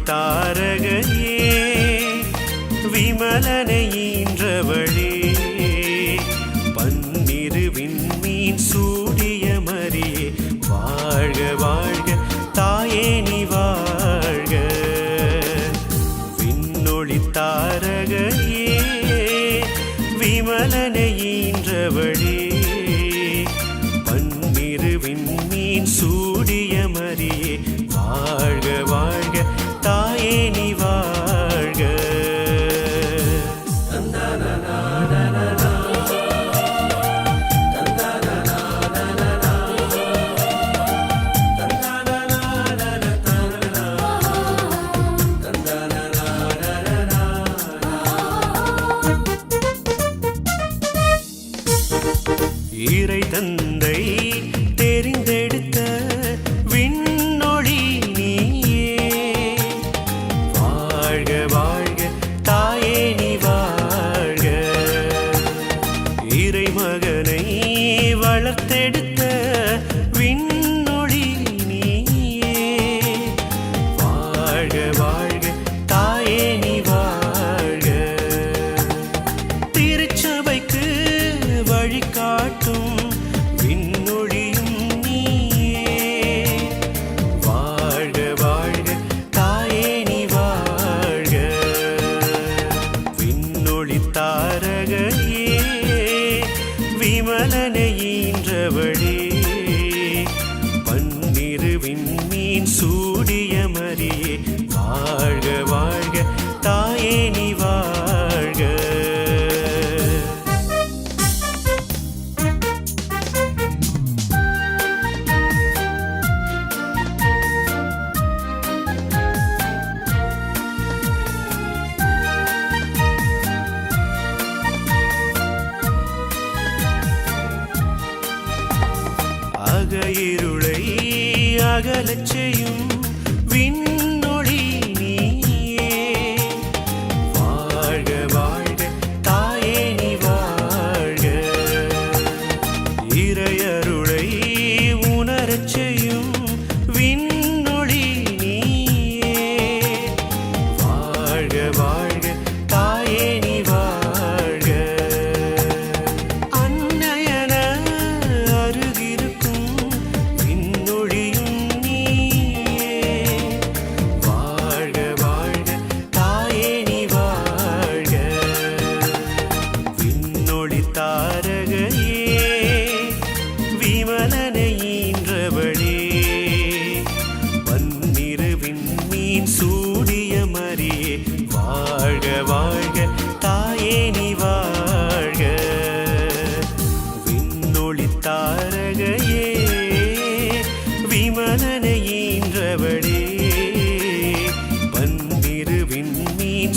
தாரகையே விமலனை ஈன்றவளே பன்னிரு விண்மீன் சூடிய மரியே வாழ்க வாழ்க தாயே நீ வாழ்க. விண்ணொளி தாரகையே விமலனை ஈன்றவளே பன்னிரு விண்மீன் சூடிய மரியே வாழ்க வாழ்க தாயே நீ வாழ்க. இறை தந்தை தெரிந்தெடுத்த விண்ணொளி நீயே வாழ்க வாழ்க தாயே நீ வாழ்க. இறை மகனை வளர்த்தெடுத்த விண்ணொளி நீயே வாழ்க வாழ்க தாயே நீ வாழ்க. திருச்சபைக்கு வழிகாட்டும் விண்ணொளியும் நீயே வாழ்க வாழ்க தாயே நீ வாழ்க. விண்ணொளி தாரகையே விமலனை ஈன்றவளே பன்னிரு விண்மீன் சூடிய மரியே வாழ்க வாழ்க தாயே நீ வாழ்க. அகயிருளை அகலச் செய்யும் விண்ணொளி நீயே வாழ்க வாழ்க தாயே நீ வாழ்க. இறையருளை உணரச் செய்யும் விண்ணொளி நீயே வாழ்க வாழ்க தாயே நீ வாழ்க. அன்னையன அருகிருக்கும் விண்ணொளியும் நீயே வாழ்க வாழ்க தாயே நீ வாழ்க. விண்ணொளி தாரகையே விமலனை ஈன்றவளே பன்னிரு விண்மீன் சூடிய மரியே வாழ்க வாழ்க தாயே நீ வாழ்க. விண்ணொளி தாரகையே விமலனை ஈன்றவளே பன்னிரு விண்மீன்